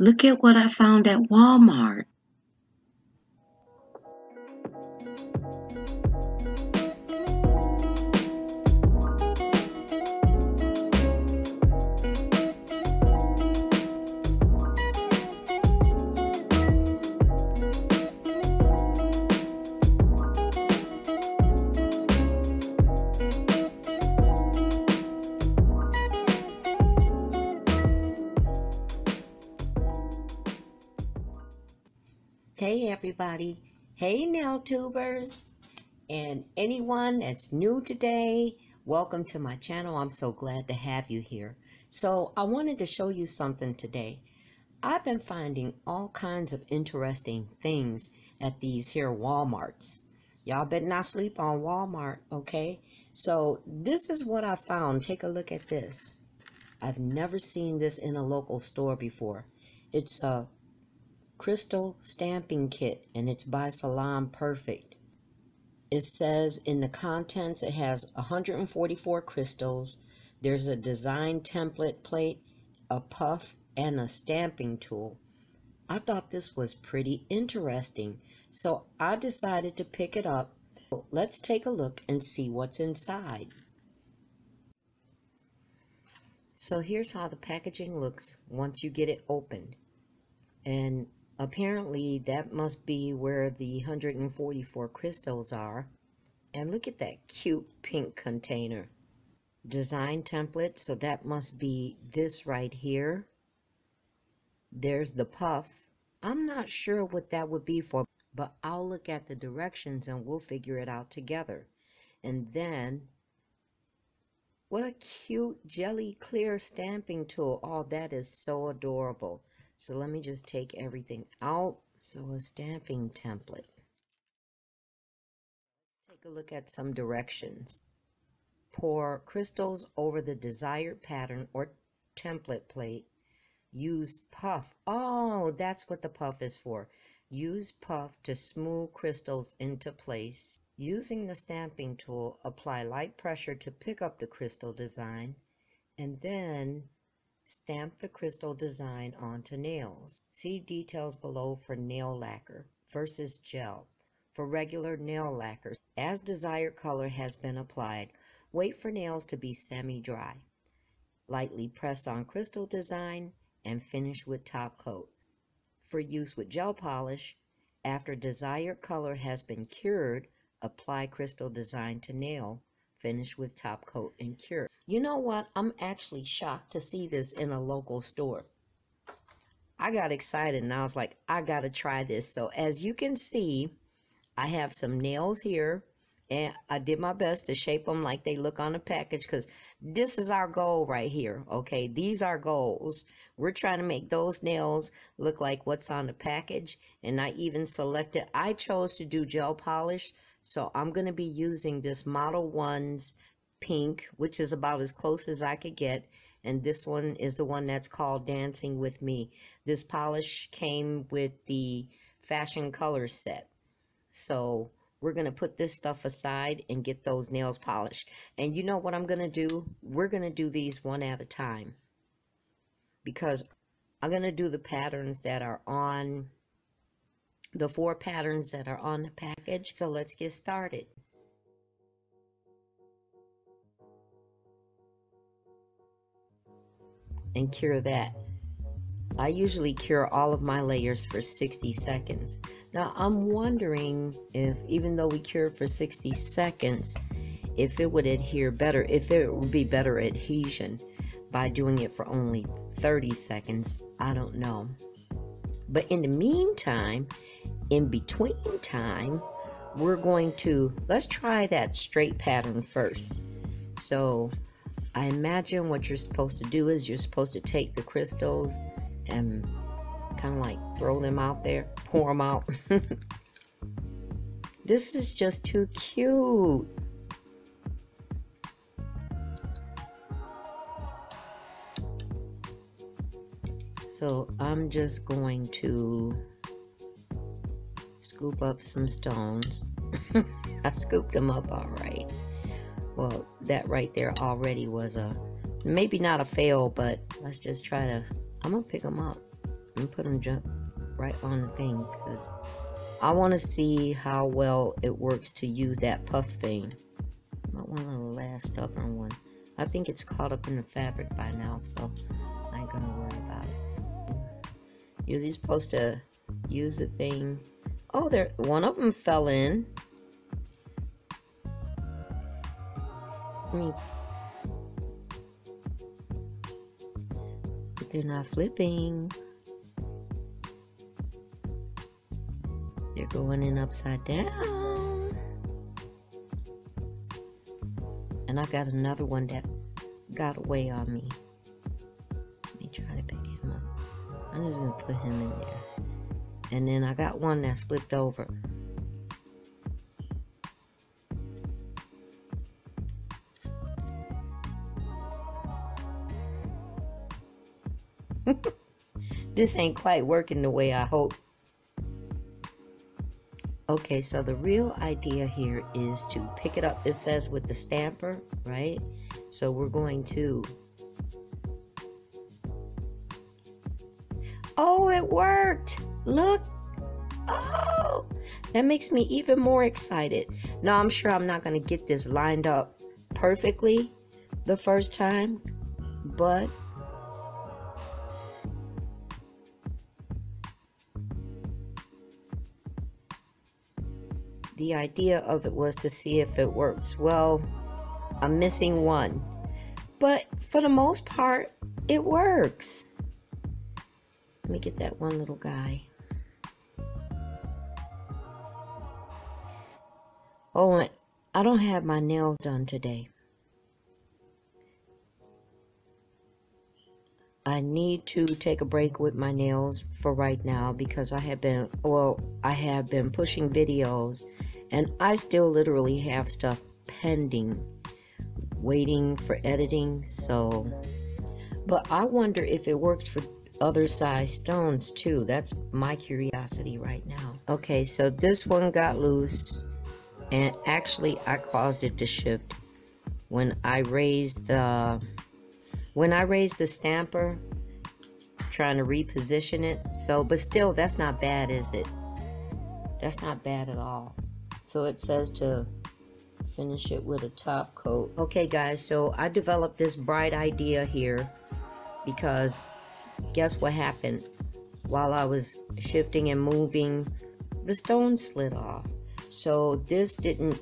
Look at what I found at Walmart. Hey everybody, hey NailTubers, and anyone that's new today, welcome to my channel. I'm so glad to have you here. So I wanted to show you something today. I've been finding all kinds of interesting things at these here Walmarts. Y'all better not sleep on Walmart, okay? So this is what I found. Take a look at this. I've never seen this in a local store before. It's a crystal stamping kit, and it's by Salon Perfect. It says in the contents it has 144 crystals. There's a design template plate, a puff, and a stamping tool. I thought this was pretty interesting, so I decided to pick it up. Let's take a look and see what's inside. So here's how the packaging looks once you get it opened. And apparently that must be where the 144 crystals are. And look at that cute pink container. Design template, so that must be this right here. There's the puff. I'm not sure what that would be for, but I'll look at the directions and we'll figure it out together. And then, what a cute jelly clear stamping tool. Oh, that is so adorable. So let me just take everything out. So a stamping template. Let's take a look at some directions. Pour crystals over the desired pattern or template plate. Use puff. Oh, that's what the puff is for. Use puff to smooth crystals into place. Using the stamping tool, apply light pressure to pick up the crystal design, and then stamp the crystal design onto nails. See details below for nail lacquer versus gel. For regular nail lacquer, as desired color has been applied, wait for nails to be semi-dry. Lightly press on crystal design and finish with top coat. For use with gel polish, after desired color has been cured, apply crystal design to nail. Finish with top coat and cure. You know what? I'm actually shocked to see this in a local store. I got excited and I was like, I gotta try this. So as you can see, I have some nails here, and I did my best to shape them like they look on the package, because this is our goal right here. Okay, these are goals. We're trying to make those nails look like what's on the package. And I even selected, I chose to do gel polish. So I'm going to be using this Model 1's pink, which is about as close as I could get. And this one is the one that's called Dancing With Me. This polish came with the Fashion Colors set. So we're going to put this stuff aside and get those nails polished. And you know what I'm going to do? We're going to do these one at a time, because I'm going to do the patterns that are on the 4 patterns that are on the package. So let's get started. And cure that. I usually cure all of my layers for 60 seconds. Now I'm wondering if, even though we cure for 60 seconds, if it would adhere better, if it would be better adhesion by doing it for only 30 seconds. I don't know. But in the meantime, in between time, we're going to, let's try that straight pattern first. So I imagine what you're supposed to do is you're supposed to take the crystals and kind of like throw them out there, pour them out. This is just too cute. So I'm just going to scoop up some stones. I scooped them up all right. Well, that right there already was a, maybe not a fail, but let's just try to, I'm gonna pick them up. and put them right on the thing, because I want to see how well it works to use that puff thing. I might want a last stubborn one. I think it's caught up in the fabric by now, so I ain't gonna worry about it. You're supposed to use the thing. Oh, one of them fell in. But they're not flipping. They're going in upside down. And I got another one that got away on me. Let me try to pick him up. I'm just gonna put him in there. And then I got one that flipped over. This ain't quite working the way I hope. Okay, so the real idea here is to pick it up. It says with the stamper, right? So we're going to... Oh, it worked! Look! Oh! That makes me even more excited. Now, I'm sure I'm not going to get this lined up perfectly the first time, but... the idea of it was to see if it works. Well, I'm missing one, but for the most part, it works. Let me get that one little guy. Oh, I don't have my nails done today. I need to take a break with my nails for right now because I have been pushing videos and I still literally have stuff pending, waiting for editing. So, but I wonder if it works for other size stones too. That's my curiosity right now. Okay, so this one got loose, and actually I caused it to shift when I raised the stamper, trying to reposition it. So, but still, that's not bad, is it? That's not bad at all. So it says to finish it with a top coat. Okay guys, so I developed this bright idea here because guess what happened? While I was shifting and moving, the stone slid off. So this didn't...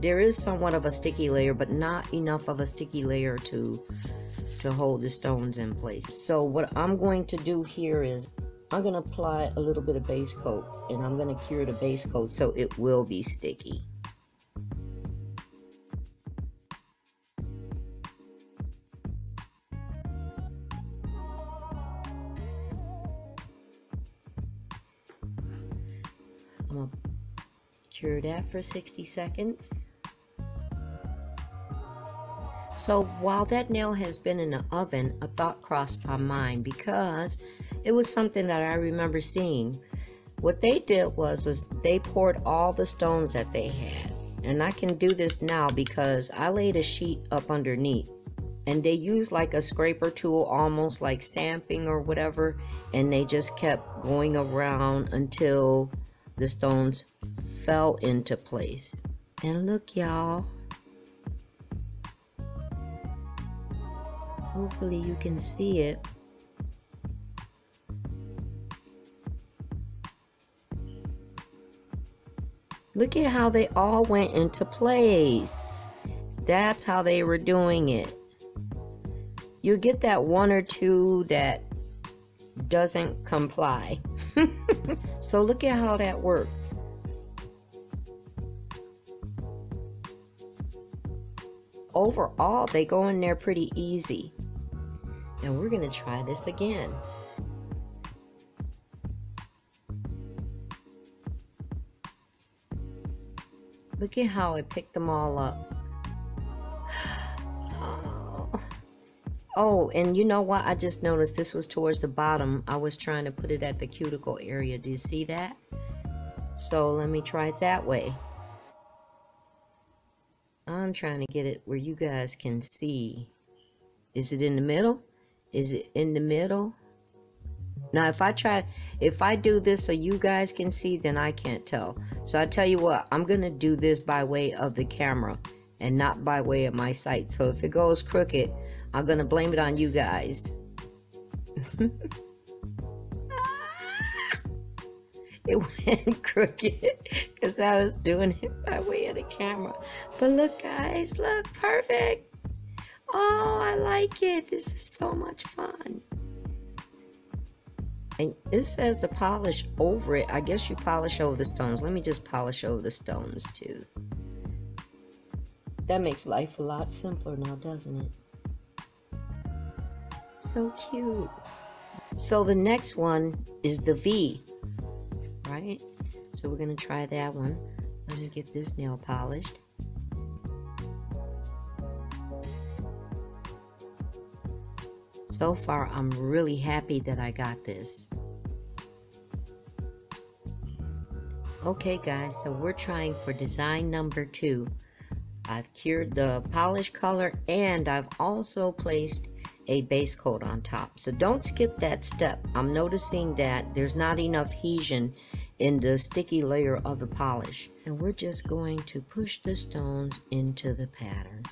There is somewhat of a sticky layer, but not enough of a sticky layer to hold the stones in place. So what I'm going to do here is I'm going to apply a little bit of base coat, and I'm going to cure the base coat so it will be sticky. I'm going to cure that for 60 seconds. So while that nail has been in the oven, a thought crossed my mind because it was something that I remember seeing. What they did was they poured all the stones that they had. And I can do this now because I laid a sheet up underneath. And they used like a scraper tool, almost like stamping or whatever. And they just kept going around until the stones fell into place. And look, y'all. Hopefully you can see it. Look at how they all went into place. That's how they were doing it. You get that one or two that doesn't comply. So look at how that worked. Overall, they go in there pretty easy. And we're going to try this again. Look at how I picked them all up. Oh, and you know what? I just noticed this was towards the bottom. I was trying to put it at the cuticle area. Do you see that? So let me try it that way. I'm trying to get it where you guys can see. Is it in the middle? Is it in the middle? Now, if I do this so you guys can see, then I can't tell. So I tell you what, I'm going to do this by way of the camera and not by way of my sight. So if it goes crooked, I'm going to blame it on you guys. It went crooked because I was doing it by way of the camera. But look, guys, look, perfect. Oh, I like it. This is so much fun. And it says to polish over it. I guess you polish over the stones. Let me just polish over the stones too. That makes life a lot simpler now, doesn't it? So cute. So the next one is the V, right? So we're going to try that one. Let me get this nail polished. So far, I'm really happy that I got this. Okay, guys, so we're trying for design number 2. I've cured the polish color and I've also placed a base coat on top. So don't skip that step. I'm noticing that there's not enough adhesion in the sticky layer of the polish. And we're just going to push the stones into the pattern.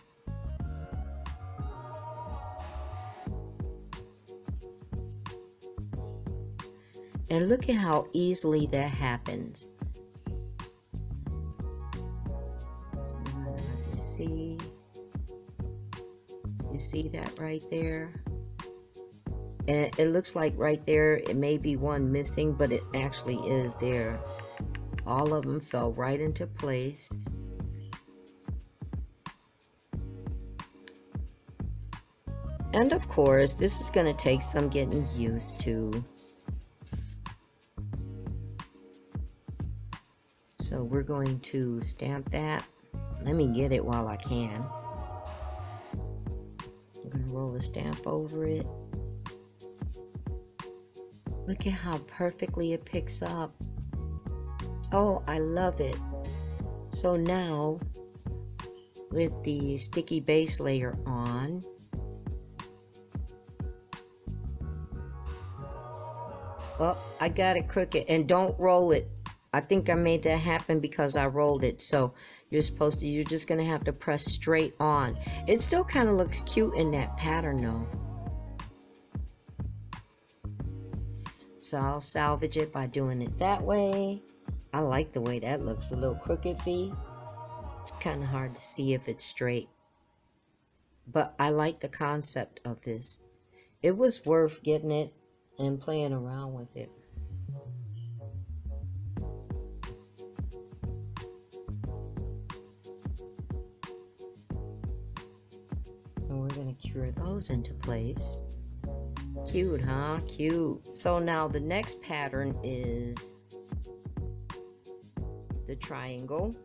And look at how easily that happens. So you see that right there? And it looks like right there it may be one missing, but it actually is there. All of them fell right into place. And of course, this is going to take some getting used to. So we're going to stamp that. Let me get it while I can. I'm going to roll the stamp over it. Look at how perfectly it picks up. Oh, I love it. So now, with the sticky base layer on, oh, I got it crooked. And don't roll it. I think I made that happen because I rolled it. So you're just going to have to press straight on. It still kind of looks cute in that pattern though. So I'll salvage it by doing it that way. I like the way that looks, a little crooked V. It's kind of hard to see if it's straight. But I like the concept of this. It was worth getting it and playing around with it. We're going to cure those into place. Cute, huh? Cute. So now the next pattern is the triangle.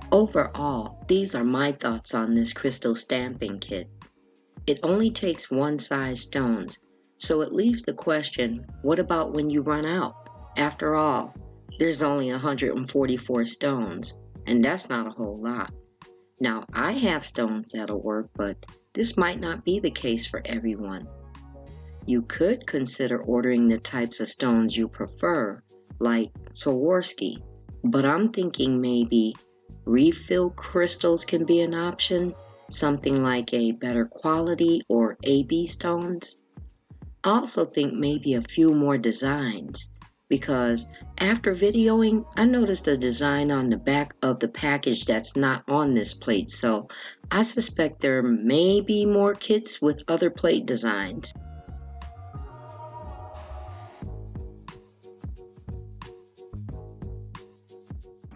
Overall, these are my thoughts on this crystal stamping kit. It only takes one size stones, so it leaves the question, what about when you run out? After all, there's only 144 stones, and that's not a whole lot. Now, I have stones that'll work, but this might not be the case for everyone. You could consider ordering the types of stones you prefer, like Swarovski, but I'm thinking maybe refill crystals can be an option, something like a better quality or AB stones. I also think maybe a few more designs, because after videoing, I noticed a design on the back of the package that's not on this plate, so I suspect there may be more kits with other plate designs.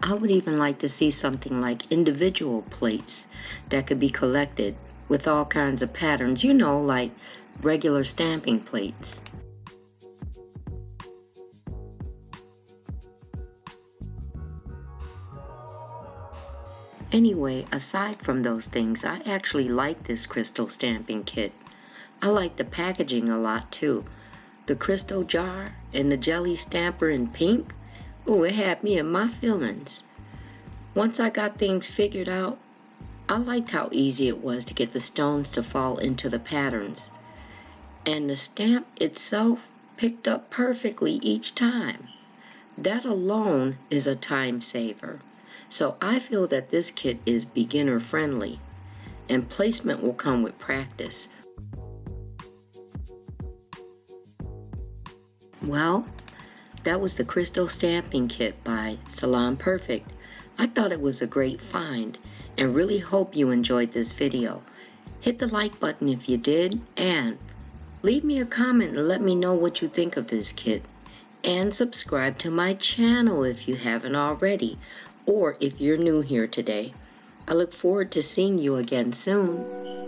I would even like to see something like individual plates that could be collected with all kinds of patterns, you know, like regular stamping plates. Anyway, aside from those things, I actually like this crystal stamping kit. I like the packaging a lot too. The crystal jar and the jelly stamper in pink, oh, it had me in my feelings. Once I got things figured out, I liked how easy it was to get the stones to fall into the patterns. And the stamp itself picked up perfectly each time. That alone is a time saver. So I feel that this kit is beginner friendly, and placement will come with practice. Well, that was the Crystal Stamping Kit by Salon Perfect. I thought it was a great find and really hope you enjoyed this video. Hit the like button if you did, and leave me a comment and let me know what you think of this kit. And subscribe to my channel if you haven't already, or if you're new here today. I look forward to seeing you again soon.